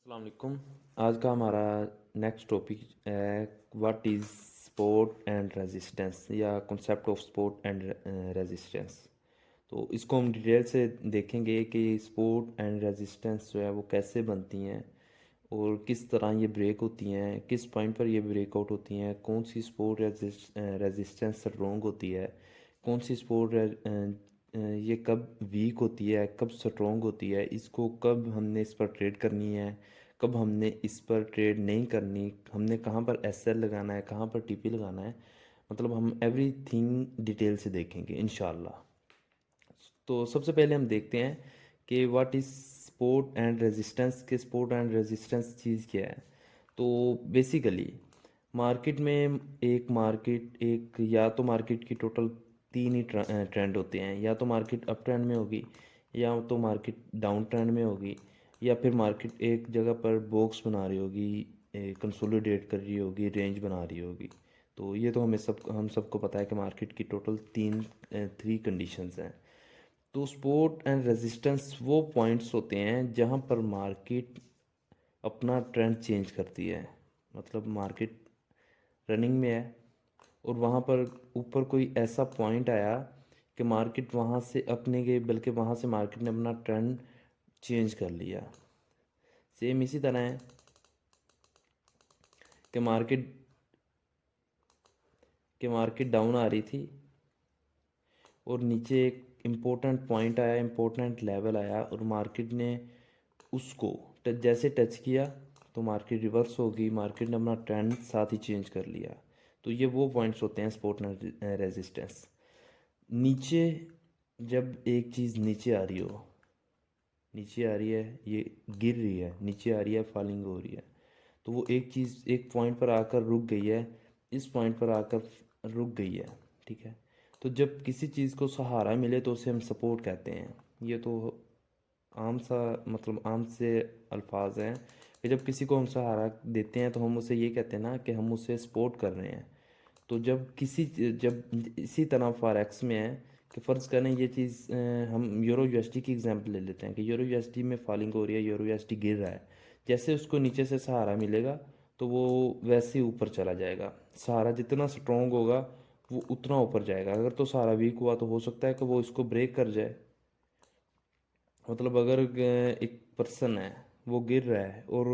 अस्सलाम वालेकुम। आज का हमारा नेक्स्ट टॉपिक है what is support and resistance या concept of support and resistance. तो इसको हम डिटेल से देखेंगे कि स्पोर्ट एंड रेजिस्टेंस जो है वो कैसे बनती हैं और किस तरह ये ब्रेक होती हैं, किस पॉइंट पर ये ब्रेकआउट होती हैं, कौन सी स्पोर्ट रेजिस्टेंस स्ट्रॉन्ग होती है, कौन सी स्पोर्ट ये कब वीक होती है, कब स्ट्रॉन्ग होती है, इसको कब हमने इस पर ट्रेड करनी है, कब हमने इस पर ट्रेड नहीं करनी, हमने कहाँ पर एसएल लगाना है, कहाँ पर टीपी लगाना है। मतलब हम एवरीथिंग डिटेल से देखेंगे इंशाल्लाह। तो सबसे पहले हम देखते हैं कि what is support and resistance, के सपोर्ट एंड रेजिस्टेंस चीज़ क्या है। तो बेसिकली मार्केट में एक या तो मार्केट की टोटल तीन ही ट्रेंड होते हैं, या तो मार्केट अप ट्रेंड में होगी, या तो मार्केट डाउन ट्रेंड में होगी, या फिर मार्केट एक जगह पर बॉक्स बना रही होगी, कंसोलिडेट कर रही होगी, रेंज बना रही होगी। तो ये तो हम सबको पता है कि मार्केट की टोटल थ्री कंडीशंस हैं। तो सपोर्ट एंड रेजिस्टेंस वो पॉइंट्स होते हैं जहाँ पर मार्केट अपना ट्रेंड चेंज करती है। मतलब मार्केट रनिंग में है और वहाँ पर ऊपर कोई ऐसा पॉइंट आया कि मार्केट वहाँ से अपने गए, बल्कि वहाँ से मार्केट ने अपना ट्रेंड चेंज कर लिया। सेम इसी तरह है कि मार्केट डाउन आ रही थी और नीचे एक इम्पोर्टेंट पॉइंट आया, इम्पोर्टेंट लेवल आया और मार्केट ने उसको जैसे टच किया तो मार्केट रिवर्स होगी, मार्केट ने अपना ट्रेंड साथ ही चेंज कर लिया। तो ये वो पॉइंट्स होते हैं सपोर्ट एंड रेजिस्टेंस। नीचे जब एक चीज़ नीचे आ रही हो, नीचे आ रही है, ये गिर रही है, नीचे आ रही है, फॉलिंग हो रही है, तो वो एक चीज़ एक पॉइंट पर आकर रुक गई है, इस पॉइंट पर आकर रुक गई है। ठीक है। तो जब किसी चीज़ को सहारा मिले तो उसे हम सपोर्ट कहते हैं। ये तो आम सा मतलब आम से अल्फाज हैं कि जब किसी को हम सहारा देते हैं तो हम उसे ये कहते हैं ना कि हम उसे सपोर्ट कर रहे हैं। तो जब इसी तरह फॉरेक्स में है कि फ़र्ज़ करें ये चीज़ हम यूरो यूएसडी की एग्जांपल ले लेते हैं कि यूरो यूएसडी में फॉलिंग हो रही है, यूरो यूएसडी गिर रहा है। जैसे उसको नीचे से सहारा मिलेगा तो वो वैसे ही ऊपर चला जाएगा। सहारा जितना स्ट्रॉन्ग होगा वो उतना ऊपर जाएगा। अगर तो सहारा वीक हुआ तो हो सकता है कि वो इसको ब्रेक कर जाए। मतलब अगर एक पर्सन है, वो गिर रहा है और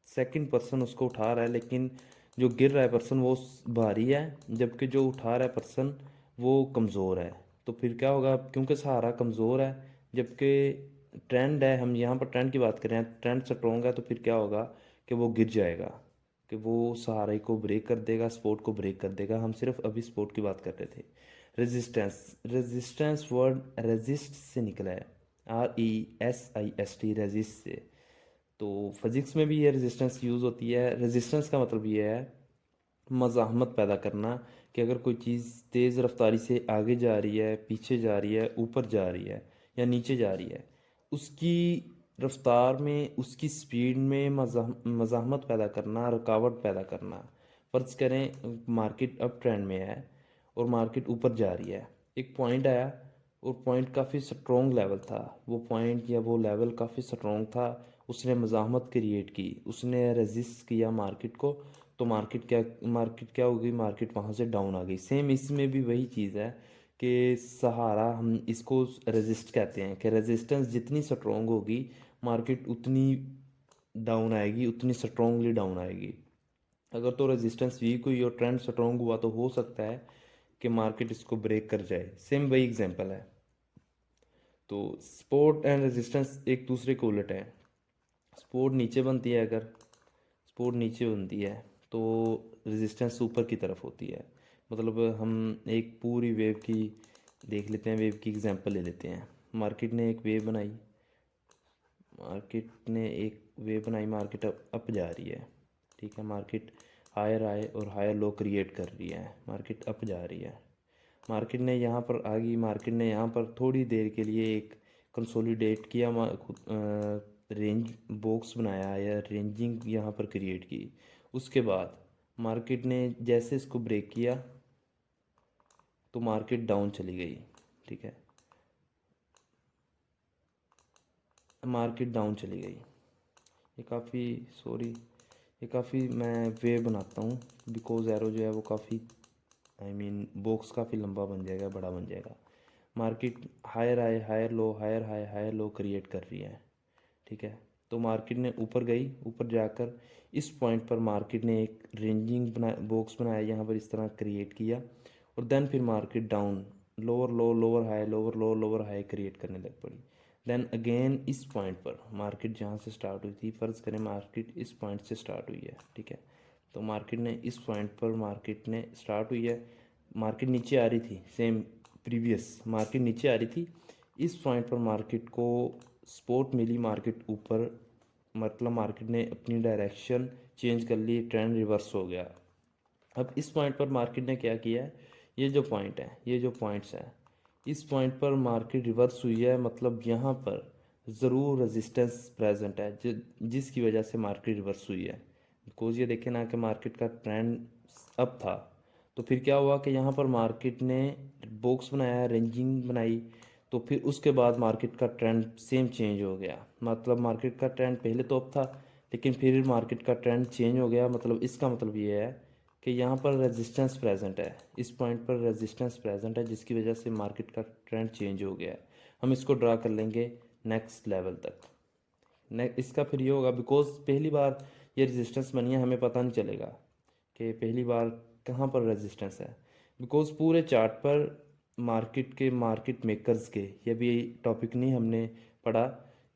सेकंड पर्सन उसको उठा रहा है, लेकिन जो गिर रहा है पर्सन वो भारी है, जबकि जो उठा रहा है पर्सन वो कमज़ोर है। तो फिर क्या होगा, क्योंकि सहारा कमज़ोर है जबकि ट्रेंड है, हम यहाँ पर ट्रेंड की बात करें, ट्रेंड स्ट्रॉन्ग है, तो फिर क्या होगा कि वो गिर जाएगा, कि वो सहारे को ब्रेक कर देगा, स्पोर्ट को ब्रेक कर देगा। हम सिर्फ अभी स्पोर्ट की बात कर रहे थे। रेजिस्टेंस, रेजिस्टेंस वर्ड रेजिस्ट से निकला है, RESIST, रेजिस्ट से। तो फिज़िक्स में भी ये रेजिस्टेंस यूज़ होती है। रेजिस्टेंस का मतलब ये है मज़ाहमत पैदा करना, कि अगर कोई चीज़ तेज़ रफ्तारी से आगे जा रही है, पीछे जा रही है, ऊपर जा रही है या नीचे जा रही है, उसकी रफ्तार में, उसकी स्पीड में मज़ाहमत पैदा करना, रुकावट पैदा करना। फ़र्ज़ करें मार्केट अप ट्रेंड में है और मार्केट ऊपर जा रही है, एक पॉइंट आया और पॉइंट काफ़ी स्ट्रॉन्ग लेवल था, वो पॉइंट या वो लेवल काफ़ी स्ट्रॉन्ग था, उसने मज़ाहमत क्रिएट की, उसने रेजिस्ट किया मार्केट को। तो मार्केट क्या हो गई, मार्केट वहाँ से डाउन आ गई। सेम इसमें भी वही चीज़ है कि सहारा, हम इसको रेजिस्ट कहते हैं कि रेजिस्टेंस जितनी स्ट्रॉन्ग होगी मार्केट उतनी डाउन आएगी, उतनी स्ट्रॉन्गली डाउन आएगी। अगर तो रेजिस्टेंस वीक हुई और ट्रेंड स्ट्रॉन्ग हुआ तो हो सकता है कि मार्केट इसको ब्रेक कर जाए। सेम वही एग्जांपल है। तो सपोर्ट एंड रेजिस्टेंस एक दूसरे के उलट है। सपोर्ट नीचे बनती है, अगर सपोर्ट नीचे बनती है तो रेजिस्टेंस ऊपर की तरफ होती है। मतलब हम एक पूरी वेव की देख लेते हैं, वेव की एग्जांपल ले लेते हैं। मार्केट ने एक वेव बनाई, मार्केट अप जा रही है। ठीक है। मार्केट हायर आए और हायर लो क्रिएट कर रही है, मार्केट अप जा रही है। मार्केट ने यहाँ पर आ गई, मार्केट ने यहाँ पर थोड़ी देर के लिए एक कंसोलिडेट किया, रेंज बॉक्स बनाया या रेंजिंग यहाँ पर क्रिएट की। उसके बाद मार्केट ने जैसे इसको ब्रेक किया तो मार्केट डाउन चली गई। ठीक है। मार्केट डाउन चली गई, ये काफ़ी सॉरी ये काफ़ी मैं वे बनाता हूँ, बिकॉज एरो जो है वो काफ़ी बॉक्स काफ़ी लंबा बन जाएगा, बड़ा बन जाएगा। Market higher high higher low higher high higher low create कर रही है, ठीक है। तो मार्केट ने ऊपर गई, ऊपर जाकर इस पॉइंट पर मार्केट ने एक रेंजिंग बॉक्स बनाया, यहाँ पर इस तरह क्रिएट किया, और देन फिर मार्केट डाउन लोअर लो लोअर हाई लोअर लो लोअर हाई क्रिएट करने लग पड़ी। देन अगेन इस पॉइंट पर मार्केट जहाँ से स्टार्ट हुई थी, फ़र्ज़ करें मार्केट इस पॉइंट से स्टार्ट हुई है, ठीक है। तो मार्केट ने इस पॉइंट पर मार्केट ने स्टार्ट हुई है, मार्केट नीचे आ रही थी, सेम प्रीवियस मार्केट नीचे आ रही थी, इस पॉइंट पर मार्केट को सपोर्ट मिली, मार्केट ऊपर, मतलब मार्केट ने अपनी डायरेक्शन चेंज कर ली, ट्रेंड रिवर्स हो गया। अब इस पॉइंट पर मार्केट ने क्या किया है, ये जो पॉइंट है, ये जो पॉइंट्स हैं, इस पॉइंट पर मार्केट रिवर्स हुई है, मतलब यहाँ पर ज़रूर रेजिस्टेंस प्रेजेंट है जिसकी वजह से मार्केट रिवर्स हुई है। बिकॉज ये देखें ना कि मार्केट का ट्रेंड अप था, तो फिर क्या हुआ कि यहाँ पर मार्केट ने बॉक्स बनाया, रेंजिंग बनाई, तो फिर उसके बाद मार्केट का ट्रेंड सेम चेंज हो गया। मतलब मार्केट का ट्रेंड पहले तो अप था, लेकिन फिर मार्केट का ट्रेंड चेंज हो गया। मतलब इसका मतलब ये है कि यहाँ पर रेजिस्टेंस प्रेजेंट है, इस पॉइंट पर रेजिस्टेंस प्रेजेंट है, जिसकी वजह से मार्केट का ट्रेंड चेंज हो गया है। हम इसको ड्रा कर लेंगे नेक्स्ट लेवल तक। इसका फिर ये होगा, बिकॉज पहली बार ये रेजिस्टेंस बनी है, हमें पता नहीं चलेगा कि पहली बार कहाँ पर रेजिस्टेंस है, बिकॉज पूरे चार्ट पर मार्केट मेकर्स के, ये भी टॉपिक नहीं हमने पढ़ा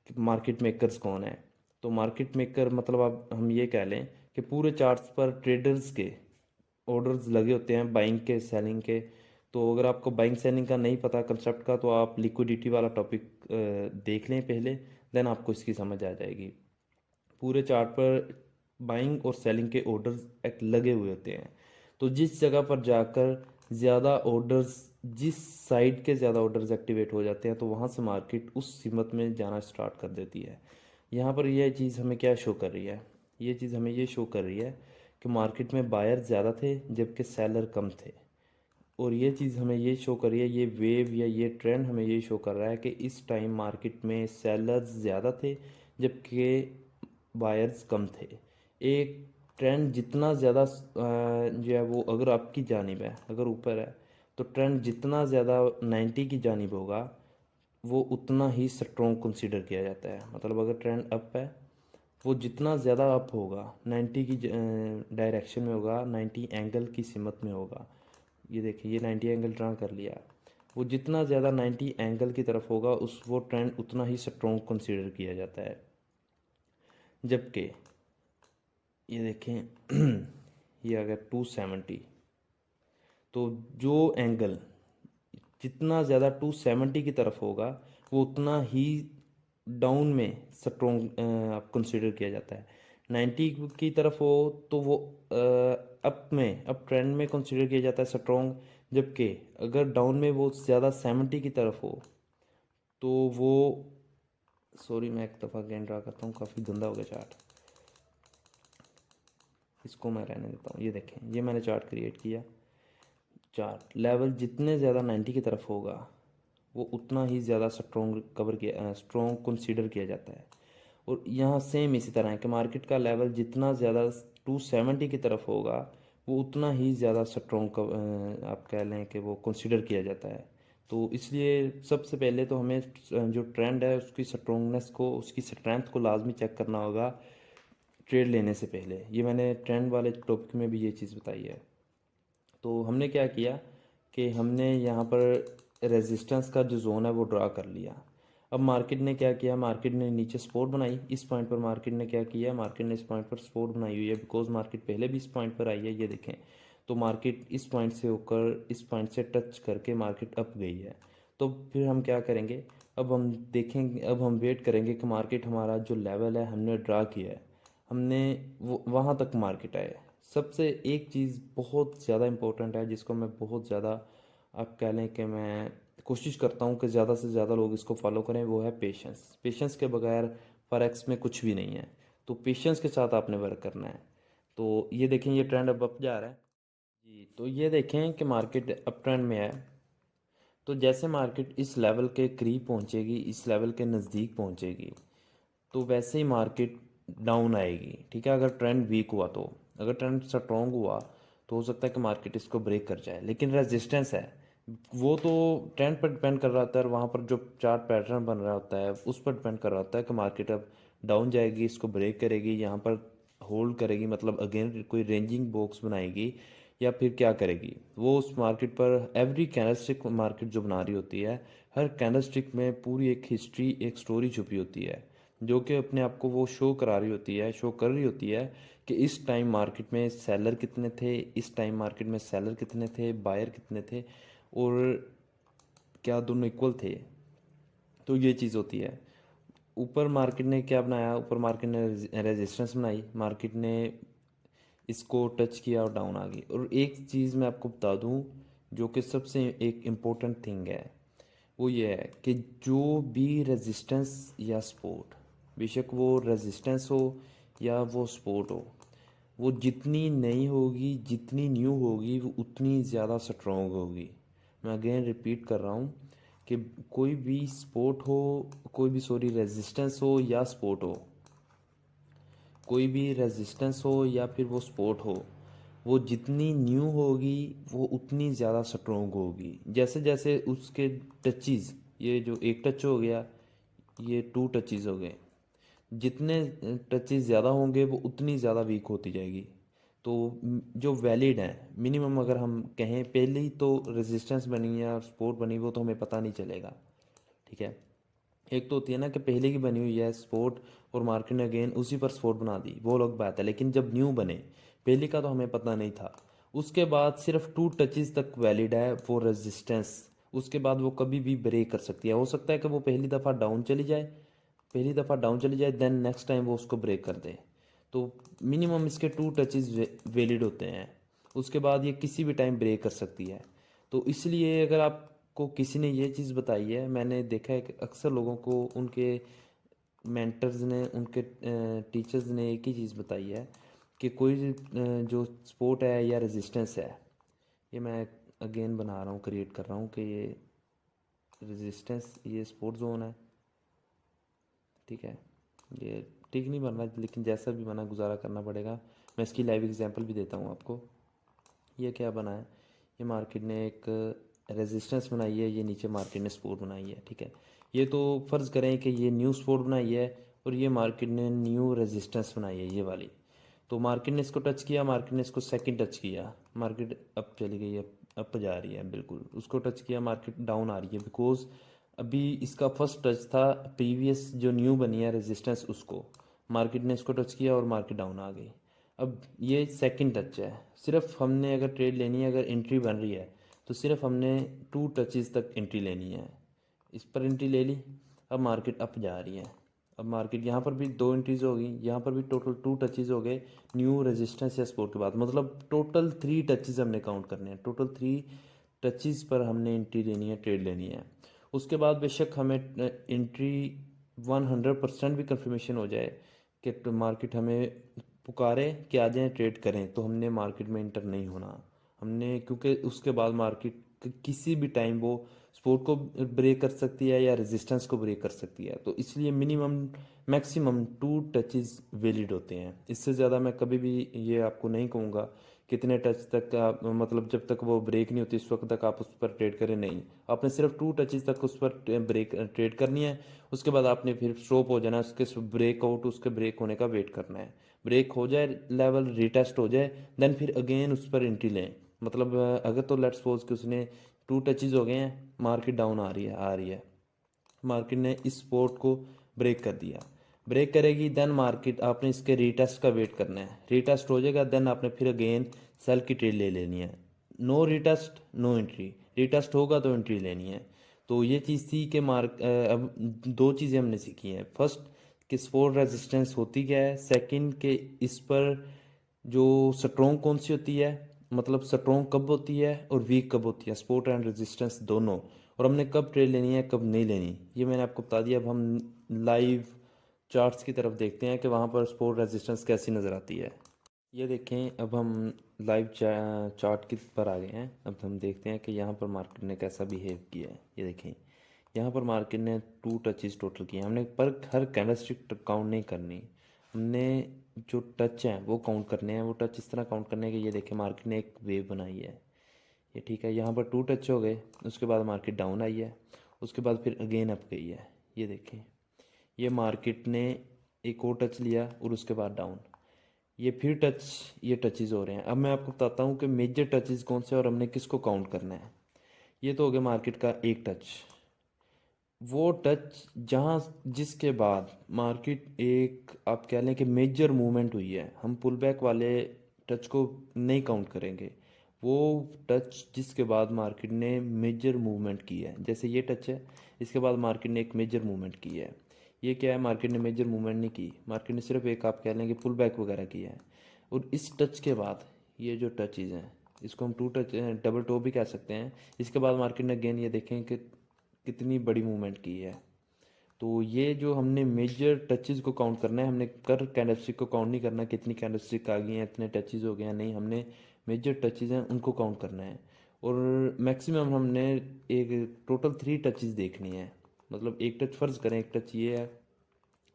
कि मार्केट मेकर्स कौन है। तो मार्केट मेकर मतलब अब हम ये कह लें कि पूरे चार्ट्स पर ट्रेडर्स के ऑर्डर्स लगे होते हैं, बाइंग के सेलिंग के। तो अगर आपको बाइंग सेलिंग का नहीं पता कंसेप्ट का, तो आप लिक्विडिटी वाला टॉपिक देख लें पहले, देन आपको इसकी समझ आ जाएगी। पूरे चार्ट पर बाइंग और सेलिंग के ऑर्डर्स एक लगे हुए होते हैं। तो जिस जगह पर जाकर ज़्यादा ऑर्डर्स, जिस साइड के ज़्यादा ऑर्डर्स एक्टिवेट हो जाते हैं, तो वहाँ से मार्केट उस कीमत में जाना स्टार्ट कर देती है। यहाँ पर यह चीज़ हमें क्या शो कर रही है, ये चीज़ हमें ये शो कर रही है कि मार्केट में बायर ज़्यादा थे जबकि सेलर कम थे। और ये चीज़ हमें ये शो कर रही है, ये वेव या ये ट्रेंड हमें ये शो कर रहा है कि इस टाइम मार्केट में सेलर्स ज़्यादा थे जबकि बायर्स कम थे। एक ट्रेंड जितना ज़्यादा जो है वो अगर आपकी जानिब है, अगर ऊपर है, तो ट्रेंड जितना ज़्यादा 90 की जानिब होगा, वो उतना ही स्ट्रॉन्ग कंसीडर किया जाता है। मतलब अगर ट्रेंड अप है, वो जितना ज़्यादा अप होगा 90 की डायरेक्शन में होगा, 90 एंगल की सिमत में होगा। ये देखिए, ये 90 एंगल ड्रा कर लिया। वो जितना ज़्यादा 90 एंगल की तरफ होगा, उस वो ट्रेंड उतना ही स्ट्रॉन्ग कंसीडर किया जाता है। जबकि ये देखें ये अगर 270, तो जो एंगल जितना ज़्यादा 270 की तरफ होगा, वो उतना ही डाउन में स्ट्रॉन्ग आप कंसिडर किया जाता है। 90 की तरफ हो तो वो अप में, अप ट्रेंड में कंसिडर किया जाता है स्ट्रॉन्ग। जबकि अगर डाउन में वो ज़्यादा 70 की तरफ हो, तो वो, सॉरी मैं एक दफ़ा अगेन ड्रा करता हूँ, काफ़ी गंदा हो गया चार्ट, इसको मैं रहने देता हूँ। ये देखें, ये मैंने चार्ट क्रिएट किया, चार्ट लेवल जितने ज़्यादा 90 की तरफ होगा, वो उतना ही ज़्यादा स्ट्रॉन्ग कंसीडर किया जाता है। और यहाँ सेम इसी तरह है कि मार्केट का लेवल जितना ज़्यादा 270 की तरफ होगा, वो उतना ही ज़्यादा स्ट्रॉन्ग आप कह लें कि वो कंसीडर किया जाता है। तो इसलिए सबसे पहले तो हमें जो ट्रेंड है उसकी स्ट्रॉन्गनेस को, उसकी स्ट्रेंथ को लाजमी चेक करना होगा ट्रेड लेने से पहले। ये मैंने ट्रेंड वाले टॉपिक में भी ये चीज़ बताई है। तो हमने क्या किया कि हमने यहाँ पर रेजिस्टेंस का जो जोन है वो ड्रा कर लिया। अब मार्केट ने क्या किया, मार्केट ने नीचे सपोर्ट बनाई। इस पॉइंट पर मार्केट ने क्या किया, मार्केट ने इस पॉइंट पर सपोर्ट बनाई हुई है, बिकॉज मार्केट पहले भी इस पॉइंट पर आई है, ये देखें। तो मार्केट इस पॉइंट से होकर इस पॉइंट से टच करके मार्केट अप गई है। तो फिर हम क्या करेंगे, अब हम देखेंगे, अब हम वेट करेंगे कि मार्केट हमारा जो लेवल है हमने ड्रा किया है, हमने वो वहाँ तक मार्केट आए। सबसे एक चीज़ बहुत ज़्यादा इम्पोर्टेंट है, जिसको मैं बहुत ज़्यादा, आप कह लें कि मैं कोशिश करता हूँ कि ज़्यादा से ज़्यादा लोग इसको फॉलो करें, वो है पेशेंस। पेशेंस के बगैर फॉरेक्स में कुछ भी नहीं है। तो पेशेंस के साथ आपने वर्क करना है। तो ये देखें, ये ट्रेंड अब अप जा रहा है जी। तो ये देखें कि मार्केट अप ट्रेंड में है। तो जैसे मार्केट इस लेवल के करीब पहुंचेगी, इस लेवल के नज़दीक पहुंचेगी, तो वैसे ही मार्केट डाउन आएगी, ठीक है। अगर ट्रेंड वीक हुआ तो, अगर ट्रेंड स्ट्रॉन्ग हुआ तो हो सकता है कि मार्केट इसको ब्रेक कर जाए। लेकिन रेजिस्टेंस है वो तो ट्रेंड पर डिपेंड कर रहा होता है, और वहाँ पर जो चार्ट पैटर्न बन रहा होता है उस पर डिपेंड कर रहा होता है कि मार्केट अब डाउन जाएगी, इसको ब्रेक करेगी, यहाँ पर होल्ड करेगी, मतलब अगेन कोई रेंजिंग बॉक्स बनाएगी, या फिर क्या करेगी। वो उस मार्केट पर एवरी कैंडलस्टिक मार्केट जो बना रही होती है, हर कैंडलस्टिक में पूरी एक हिस्ट्री, एक स्टोरी छुपी होती है, जो कि अपने आप को वो शो करा रही होती है, शो कर रही होती है कि इस टाइम मार्केट में सेलर कितने थे, इस टाइम मार्केट में सेलर कितने थे, बायर कितने थे, और क्या दोनों इक्वल थे। तो ये चीज़ होती है। ऊपर मार्केट ने क्या बनाया, ऊपर मार्केट ने रेजिस्टेंस बनाई, मार्केट ने इसको टच किया और डाउन आ गई। और एक चीज़ मैं आपको बता दूं जो कि सबसे एक इम्पोर्टेंट थिंग है, वो ये है कि जो भी रेजिस्टेंस या सपोर्ट, बेशक वो रेजिस्टेंस हो या वो सपोर्ट हो, वो जितनी नई होगी, जितनी न्यू होगी, वो उतनी ज़्यादा स्ट्रॉन्ग होगी। मैं अगेन रिपीट कर रहा हूँ कि कोई भी सपोर्ट हो, कोई भी सॉरी रेजिस्टेंस हो या सपोर्ट हो, कोई भी रेजिस्टेंस हो या फिर वो सपोर्ट हो, वो जितनी न्यू होगी वो उतनी ज़्यादा स्ट्रोंग होगी। जैसे जैसे उसके टचेज़, ये जो एक टच हो गया, ये टू टचेज़ हो गए, जितने टचेज़ ज़्यादा होंगे वो उतनी ज़्यादा वीक होती जाएगी। तो जो वैलिड है मिनिमम, अगर हम कहें पहले ही तो रेजिस्टेंस बनी है और सपोर्ट बनी, वो तो हमें पता नहीं चलेगा, ठीक है। एक तो होती है ना कि पहले की बनी हुई है स्पोर्ट और मार्केट ने अगेन उसी पर स्पोर्ट बना दी, वो अलग बात है। लेकिन जब न्यू बने, पहले का तो हमें पता नहीं था, उसके बाद सिर्फ टू टचेस तक वैलिड है वो रेजिस्टेंस। उसके बाद वो कभी भी ब्रेक कर सकती है। हो सकता है कि वो पहली दफ़ा डाउन चली जाए, पहली दफ़ा डाउन चली जाए, देन नेक्स्ट टाइम वो उसको ब्रेक कर दे। तो मिनिमम इसके टू टचेस वैलिड होते हैं, उसके बाद ये किसी भी टाइम ब्रेक कर सकती है। तो इसलिए अगर आपको किसी ने ये चीज़ बताई है, मैंने देखा है कि अक्सर लोगों को उनके मेंटर्स ने, उनके टीचर्स ने एक ही चीज़ बताई है कि कोई जो सपोर्ट है या रेजिस्टेंस है, ये मैं अगेन बना रहा हूँ, क्रिएट कर रहा हूँ कि ये रेजिस्टेंस, ये सपोर्ट जोन है, ठीक है। ये ठीक नहीं बन रहा, लेकिन जैसा भी बना गुजारा करना पड़ेगा। मैं इसकी लाइव एग्जांपल भी देता हूँ आपको। ये क्या बना है, ये मार्केट ने एक रेजिस्टेंस बनाई है, ये नीचे मार्केट ने सपोर्ट बनाई है, ठीक है। ये तो फ़र्ज़ करें कि ये न्यू सपोर्ट बनाई है और ये मार्केट ने न्यू रेजिस्टेंस बनाई है, ये वाली। तो मार्केट ने इसको टच किया, मार्केट ने इसको सेकंड टच किया, मार्केट अप चली गई है, अप जा रही है, बिल्कुल उसको टच किया, मार्केट डाउन आ रही है, बिकॉज अभी इसका फर्स्ट टच था प्रीवियस जो न्यू बनी है रेजिस्टेंस, उसको मार्केट ने इसको टच किया और मार्केट डाउन आ गई। अब ये सेकंड टच है, सिर्फ हमने अगर ट्रेड लेनी है, अगर एंट्री बन रही है तो सिर्फ हमने टू टचेस तक एंट्री लेनी है। इस पर एंट्री ले ली, अब मार्केट अप जा रही है, अब मार्केट यहाँ पर भी दो एंट्रीज हो गई, यहाँ पर भी टोटल टू टचेज हो गए न्यू रेजिस्टेंस या सपोर्ट के बाद, मतलब टोटल थ्री टचेज हमने काउंट करने हैं, टोटल थ्री टचेज पर हमने एंट्री लेनी है, ट्रेड लेनी है। उसके बाद बेशक हमें एंट्री 100% भी कंफर्मेशन हो जाए कि मार्केट हमें पुकारे कि आ जाएं ट्रेड करें, तो हमने मार्केट में इंटर नहीं होना हमने, क्योंकि उसके बाद मार्केट किसी भी टाइम वो सपोर्ट को ब्रेक कर सकती है या रेजिस्टेंस को ब्रेक कर सकती है। तो इसलिए minimum maximum two touches valid होते हैं, इससे ज़्यादा मैं कभी भी ये आपको नहीं कहूँगा कितने टच तक आप, मतलब जब तक वो ब्रेक नहीं होती उस वक्त तक आप उस पर ट्रेड करें, नहीं। आपने सिर्फ टू टचेस तक उस पर ब्रेक ट्रेड करनी है, उसके बाद आपने फिर स्टॉप हो जाना है, उसके ब्रेकआउट, उसके ब्रेक होने का वेट करना है। ब्रेक हो जाए, लेवल रिटेस्ट हो जाए, देन फिर अगेन उस पर एंट्री लें। मतलब अगर तो लेट्स सपोज कि उसने टू टचेज हो गए हैं, मार्केट डाउन आ रही है, मार्केट ने इस सपोर्ट को ब्रेक कर दिया, ब्रेक करेगी, देन मार्केट आपने इसके रीटेस्ट का वेट करना है, रीटेस्ट हो जाएगा, देन आपने फिर अगेन सेल की ट्रेड ले लेनी है। No retest no entry, retest होगा तो एंट्री लेनी है। तो ये चीज़ थी कि अब दो चीज़ें हमने सीखी हैं, फर्स्ट कि सपोर्ट रेजिस्टेंस होती क्या है, सेकंड कि इस पर जो स्ट्रॉन्ग कौन सी होती है, मतलब स्ट्रॉन्ग कब होती है और वीक कब होती है, सपोर्ट एंड रेजिस्टेंस दोनों, और हमने कब ट्रेड लेनी है कब नहीं लेनी, ये मैंने आपको बता दिया। अब हम लाइव चार्ट्स की तरफ देखते हैं कि वहाँ पर सपोर्ट रेजिस्टेंस कैसी नज़र आती है। ये देखें, अब हम लाइव चार्ट की पर आ गए हैं। अब हम देखते हैं कि यहाँ पर मार्केट ने कैसा बिहेव किया है। ये देखें, यहाँ पर मार्केट ने टू टचेस टोटल किए, हमने पर हर कैंडलस्टिक काउंट नहीं करनी, हमने जो टच हैं वो काउंट करने हैं। वो टच इस तरह काउंट करने हैं कि ये देखें मार्केट ने एक वेव बनाई है, ये ठीक है। यहाँ पर 2 टच हो गए, उसके बाद मार्केट डाउन आई है, उसके बाद फिर अगेन अप गई है। ये देखें, ये मार्केट ने एक और टच लिया और उसके बाद डाउन, ये फिर टच, ये टचेस हो रहे हैं। अब मैं आपको बताता हूँ कि मेजर टचेस कौन से और हमने किसको काउंट करना है। ये तो हो गया मार्केट का एक टच, वो टच जहाँ जिसके बाद मार्केट एक आप कह लें कि मेजर मूवमेंट हुई है। हम पुल बैक वाले टच को नहीं काउंट करेंगे, वो टच जिसके बाद मार्केट ने मेजर मूवमेंट की है। जैसे ये टच है, इसके बाद मार्केट ने एक मेजर मूवमेंट की है। ये क्या है, मार्केट ने मेजर मूवमेंट नहीं की, मार्केट ने सिर्फ एक आप कह लें कि पुल बैक वगैरह किया है। और इस टच के बाद ये जो टचेज हैं, इसको हम टू टच डबल टो भी कह सकते हैं। इसके बाद मार्केट ने अगेन ये देखें कि कितनी बड़ी मूवमेंट की है। तो ये जो हमने मेजर टचेस को काउंट करना है, हमने कर कैंडलस्टिक को काउंट नहीं करना कितनी कैंडलस्टिक आ गई हैं, इतने टचेस हो गए हैं, नहीं, हमने मेजर टचेस हैं उनको काउंट करना है। और मैक्सिमम हमने एक टोटल 3 टचेस देखनी है। मतलब एक टच फ़र्ज़ करें, एक टच ये है,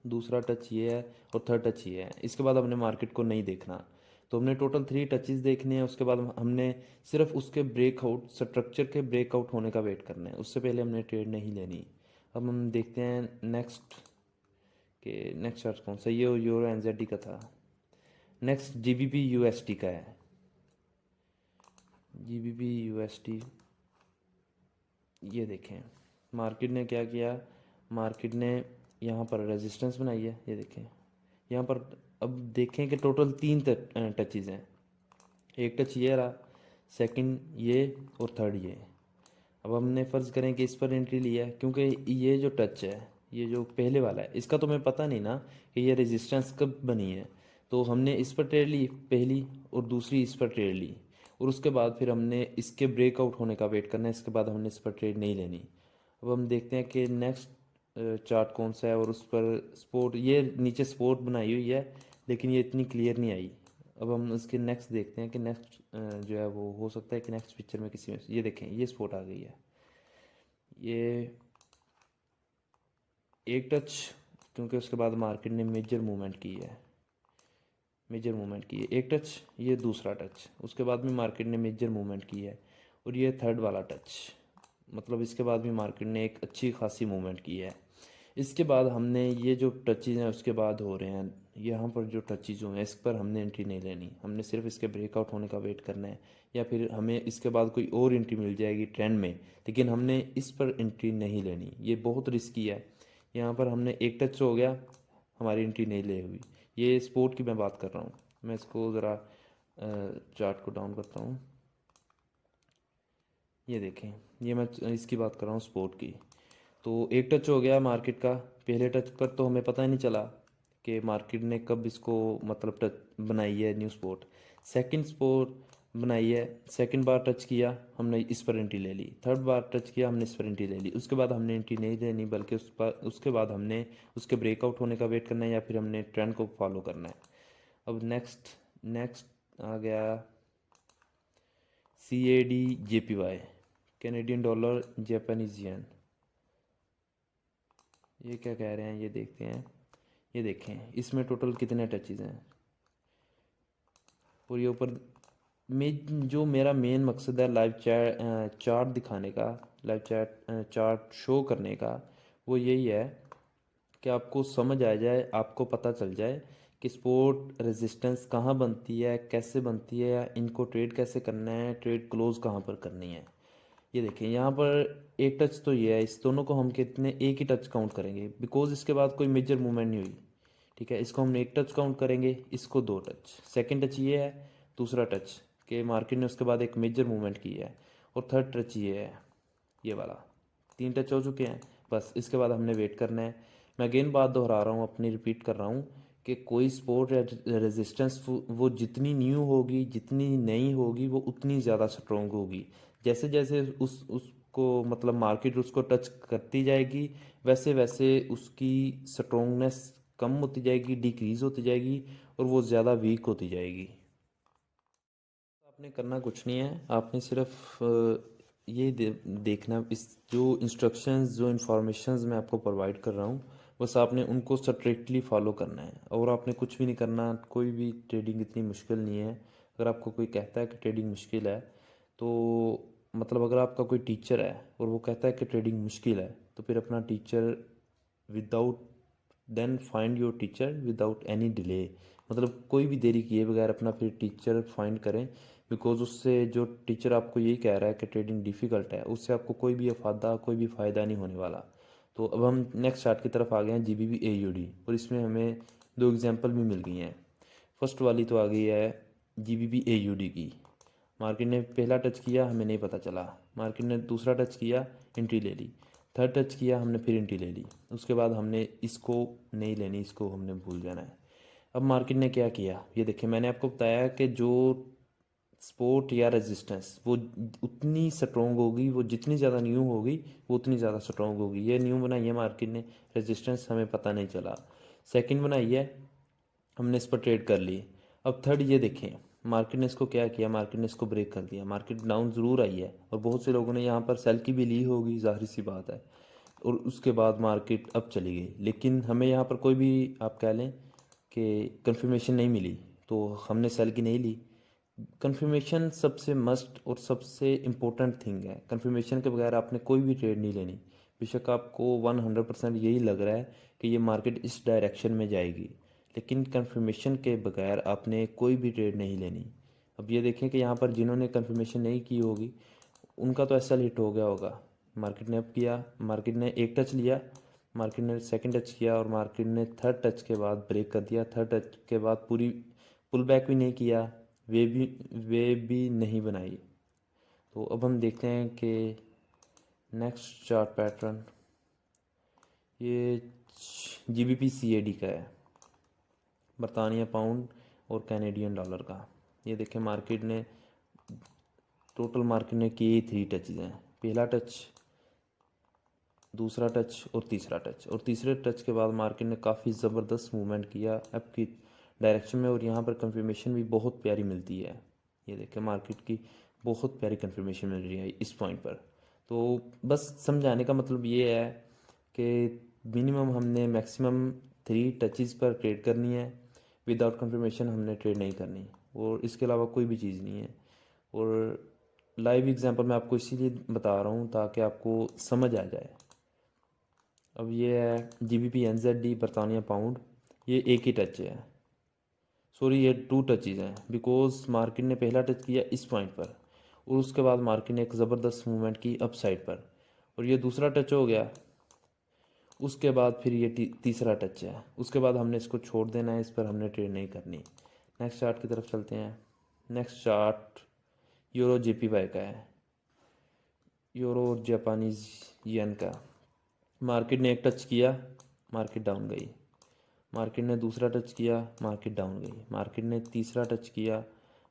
दूसरा टच ये है और थर्ड टच ये है। इसके बाद हमने मार्केट को नहीं देखना। तो हमने टोटल 3 टचेस देखने हैं, उसके बाद हमने सिर्फ उसके ब्रेकआउट, स्ट्रक्चर के ब्रेकआउट होने का वेट करना है, उससे पहले हमने ट्रेड नहीं लेनी। अब हम देखते हैं नेक्स्ट के नेक्स्ट चार्ट कौन सा, ये यूरो एनजेडी का था। नेक्स्ट जीबीपी यूएसटी का है। जीबीपी यूएसटी, ये देखें मार्केट ने क्या किया, मार्केट ने यहाँ पर रेजिस्टेंस बनाई है, ये देखें यहाँ पर। अब देखें कि टोटल 3 टचेज़ हैं, एक टच ये रहा, सेकंड ये और थर्ड ये। अब हमने फ़र्ज़ करें कि इस पर एंट्री लिया है, क्योंकि ये जो टच है, ये जो पहले वाला है, इसका तो हमें पता नहीं ना कि ये रेजिस्टेंस कब बनी है। तो हमने इस पर ट्रेड ली पहली और दूसरी इस पर ट्रेड ली, और उसके बाद फिर हमने इसके ब्रेकआउट होने का वेट करना है, इसके बाद हमने इस पर ट्रेड नहीं लेनी। अब हम देखते हैं कि नेक्स्ट चार्ट कौन सा है, और उस पर स्पोर्ट, ये नीचे स्पोर्ट बनाई हुई है लेकिन ये इतनी क्लियर नहीं आई। अब हम इसके नेक्स्ट देखते हैं कि नेक्स्ट जो है वो हो सकता है कि नेक्स्ट पिक्चर में किसी में, ये देखें ये स्पोर्ट आ गई है, ये एक टच, क्योंकि उसके बाद मार्केट ने मेजर मूवमेंट की है, मेजर मूवमेंट की है, एक टच, ये दूसरा टच, उसके बाद भी मार्केट ने मेजर मूवमेंट की है, और ये थर्ड वाला टच, मतलब इसके बाद भी मार्केट ने एक अच्छी खासी मूवमेंट की है। इसके बाद हमने ये जो टचेज़ हैं उसके बाद हो रहे हैं, यहाँ पर जो टचेज़ हुए हैं इस पर हमने एंट्री नहीं लेनी, हमने सिर्फ इसके ब्रेकआउट होने का वेट करना है, या फिर हमें इसके बाद कोई और एंट्री मिल जाएगी ट्रेंड में, लेकिन हमने इस पर एंट्री नहीं लेनी, ये बहुत रिस्की है। यहाँ पर हमने एक टच हो गया, हमारी एंट्री नहीं ले हुई। ये स्पोर्ट की मैं बात कर रहा हूँ। मैं इसको ज़रा चार्ट को डाउन करता हूँ, ये देखें, ये मैं इसकी बात कर रहा हूँ स्पोर्ट की। तो एक टच हो गया मार्केट का, पहले टच पर तो हमें पता ही नहीं चला कि मार्केट ने कब इसको मतलब टच बनाई है न्यू स्पोर्ट। सेकंड स्पोर्ट बनाई है, सेकंड बार टच किया हमने इस पर एंट्री ले ली, थर्ड बार टच किया हमने इस पर एंट्री ले ली, उसके बाद हमने एंट्री नहीं लेनी, बल्कि उसके बाद हमने उसके ब्रेकआउट होने का वेट करना है, या फिर हमने ट्रेंड को फॉलो करना है। अब नेक्स्ट नेक्स्ट आ गया CAD JPY, Canadian dollar Japanese yen. ये क्या कह रहे हैं ये देखते हैं, ये देखें इसमें टोटल कितने टचेज़ हैं। और ये ऊपर में जो मेरा मेन मकसद है लाइव चार्ट दिखाने का, लाइव चार्ट शो करने का, वो यही है कि आपको समझ आ जाए, आपको पता चल जाए कि सपोर्ट रेजिस्टेंस कहाँ बनती है, कैसे बनती है, इनको ट्रेड कैसे करना है, ट्रेड क्लोज कहाँ पर करनी है। ये देखिए यहाँ पर एक टच तो ये है, इस दोनों को हम कितने एक ही टच काउंट करेंगे, बिकॉज इसके बाद कोई मेजर मूवमेंट नहीं हुई। ठीक है, इसको हम एक टच काउंट करेंगे, इसको 2 टच, सेकंड टच ये है, दूसरा टच के मार्केट ने उसके बाद एक मेजर मूवमेंट की है, और थर्ड टच ये है, ये वाला, 3 टच हो चुके हैं। बस इसके बाद हमने वेट करना है। मैं अगेन बात दोहरा रहा हूँ, अपनी रिपीट कर रहा हूँ कि कोई सपोर्ट या रेजिस्टेंस वो जितनी न्यू होगी, जितनी नई होगी, वो उतनी ज़्यादा स्ट्रोंग होगी। जैसे जैसे उसको मतलब मार्केट उसको टच करती जाएगी, वैसे वैसे उसकी स्ट्रोंगनेस कम होती जाएगी, डिक्रीज़ होती जाएगी, और वो ज़्यादा वीक होती जाएगी। आपने करना कुछ नहीं है, आपने सिर्फ ये देखना, इस जो इंस्ट्रक्शंस जो इंफॉर्मेशंस मैं आपको प्रोवाइड कर रहा हूँ, बस आपने उनको स्ट्रिक्टली फॉलो करना है और आपने कुछ भी नहीं करना। कोई भी ट्रेडिंग इतनी मुश्किल नहीं है। अगर आपको कोई कहता है कि ट्रेडिंग मुश्किल है तो मतलब अगर आपका कोई टीचर है और वो कहता है कि ट्रेडिंग मुश्किल है तो फिर अपना teacher without then find your teacher without any delay. मतलब कोई भी देरी किए बगैर अपना फिर टीचर फाइंड करें, बिकॉज उससे जो टीचर आपको यही कह रहा है कि ट्रेडिंग डिफ़िकल्ट है उससे आपको कोई भी अफादा कोई भी फ़ायदा नहीं होने वाला। तो अब हम नेक्स्ट चार्ट की तरफ आ गए हैं GBP AUD, और इसमें हमें दो एग्जांपल भी मिल गई हैं। फर्स्ट वाली तो आ गई है GBP AUD की। मार्केट ने पहला टच किया, हमें नहीं पता चला। मार्केट ने दूसरा टच किया, एंट्री ले ली। थर्ड टच किया, हमने फिर एंट्री ले ली। उसके बाद हमने इसको नहीं लेनी, इसको हमने भूल जाना है। अब मार्केट ने क्या किया, ये देखिए मैंने आपको बताया कि जो सपोर्ट या रेजिस्टेंस वो उतनी स्ट्रॉन्ग होगी, वो जितनी ज़्यादा न्यू होगी वो उतनी ज़्यादा स्ट्रॉन्ग होगी। ये न्यू बनाई है मार्केट ने, रेजिस्टेंस हमें पता नहीं चला। सेकंड बनाई है, हमने इस पर ट्रेड कर ली। अब थर्ड ये देखें, मार्केट ने इसको क्या किया, मार्केट ने इसको ब्रेक कर दिया। मार्केट डाउन ज़रूर आई है और बहुत से लोगों ने यहाँ पर सेल की भी ली होगी, जाहिर सी बात है। और उसके बाद मार्केट अब चली गई, लेकिन हमें यहाँ पर कोई भी आप कह लें कि कंफर्मेशन नहीं मिली, तो हमने सेल की नहीं ली। कंफर्मेशन सबसे मस्ट और सबसे इम्पोर्टेंट थिंग है। कंफर्मेशन के बगैर आपने कोई भी ट्रेड नहीं लेनी। बेशक आपको 100% यही लग रहा है कि ये मार्केट इस डायरेक्शन में जाएगी, लेकिन कंफर्मेशन के बगैर आपने कोई भी ट्रेड नहीं लेनी। अब ये देखें कि यहाँ पर जिन्होंने कंफर्मेशन नहीं की होगी उनका तो एसएल हिट हो गया होगा। मार्केट ने अब किया, मार्केट ने एक टच लिया, मार्केट ने सेकंड टच किया और मार्केट ने थर्ड टच के बाद ब्रेक कर दिया। थर्ड टच के बाद पूरी पुल बैक भी नहीं किया, वे भी नहीं बनाई। तो अब हम देखते हैं कि नेक्स्ट चार्ट पैटर्न ये GBP CAD का है, बरतानिया पाउंड और कैनेडियन डॉलर का। ये देखें मार्केट ने टोटल मार्केट ने किए 3 टचेज हैं। पहला टच, दूसरा टच और तीसरा टच। और तीसरे टच के बाद मार्केट ने काफ़ी ज़बरदस्त मूवमेंट किया अप की डायरेक्शन में, और यहाँ पर कंफर्मेशन भी बहुत प्यारी मिलती है। ये देखें मार्केट की बहुत प्यारी कंफर्मेशन मिल रही है इस पॉइंट पर। तो बस समझाने का मतलब ये है कि मिनिमम हमने मैक्सिमम 3 टचेस पर ट्रेड करनी है, विदाउट कंफर्मेशन हमने ट्रेड नहीं करनी, और इसके अलावा कोई भी चीज़ नहीं है। और लाइव एग्जांपल मैं आपको इसीलिए बता रहा हूँ ताकि आपको समझ आ जाए। अब ये है GBP NZD बरतानिया पाउंड, ये एक ही टच है, सॉरी ये 2 टचेज़ हैं, बिकॉज मार्केट ने पहला टच किया इस पॉइंट पर और उसके बाद मार्केट ने एक ज़बरदस्त मूवमेंट की अप साइड पर, और ये दूसरा टच हो गया। उसके बाद फिर ये तीसरा टच है, उसके बाद हमने इसको छोड़ देना है, इस पर हमने ट्रेड नहीं करनी। नेक्स्ट चार्ट की तरफ चलते हैं। नेक्स्ट चार्ट यूरो JPY का है, यूरो और जापानीज़ येन का। मार्केट ने एक टच किया, मार्केट डाउन गई। मार्केट ने दूसरा टच किया, मार्केट डाउन गई। मार्केट ने तीसरा टच किया,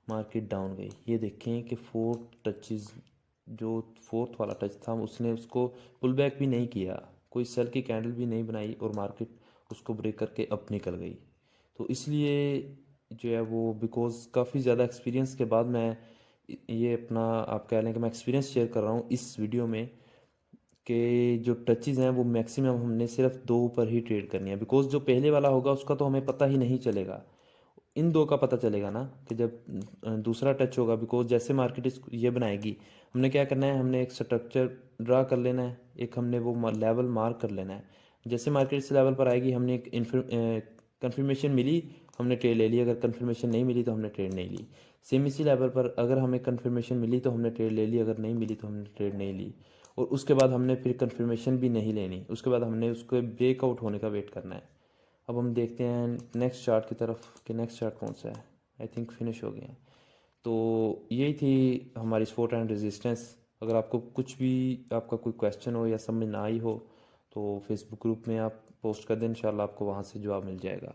मार्केट डाउन गई। ये देखें कि फोर्थ टचेस, जो फोर्थ वाला टच था उसने उसको पुल बैक भी नहीं किया, कोई सेल की कैंडल भी नहीं बनाई और मार्केट उसको ब्रेक करके अप निकल गई। तो इसलिए जो है वो बिकॉज काफ़ी ज़्यादा एक्सपीरियंस के बाद मैं ये अपना आप कह लें कि मैं एक्सपीरियंस शेयर कर रहा हूँ इस वीडियो में कि जो टचेज़ हैं वो मैक्सिमम हमने सिर्फ 2 पर ही ट्रेड करनी है, बिकॉज जो पहले वाला होगा उसका तो हमें पता ही नहीं चलेगा। इन 2 का पता चलेगा ना कि जब दूसरा टच होगा, बिकॉज जैसे मार्केट इस ये बनाएगी हमने क्या करना है, हमने एक स्ट्रक्चर ड्रा कर लेना है, एक हमने वो लेवल मार्क कर लेना है। जैसे मार्केट इस लेवल पर आएगी हमने एक कंफर्मेशन मिली हमने ट्रेड ले ली, अगर कंफर्मेशन नहीं मिली तो हमने ट्रेड नहीं ली। सेम इसी लेवल पर अगर हमें कंफर्मेशन मिली तो हमने ट्रेड ले ली, अगर नहीं मिली तो हमने ट्रेड नहीं ली। और उसके बाद हमने फिर कंफर्मेशन भी नहीं लेनी, उसके बाद हमने उसको ब्रेकआउट होने का वेट करना है। अब हम देखते हैं नेक्स्ट चार्ट की तरफ कि नेक्स्ट चार्ट कौन सा है। आई थिंक फिनिश हो गया है। तो यही थी हमारी सपोर्ट एंड रेजिस्टेंस। अगर आपको कुछ भी आपका कोई क्वेश्चन हो या समझ ना आई हो तो फेसबुक ग्रुप में आप पोस्ट कर दें, इंशाल्लाह आपको वहाँ से जवाब मिल जाएगा।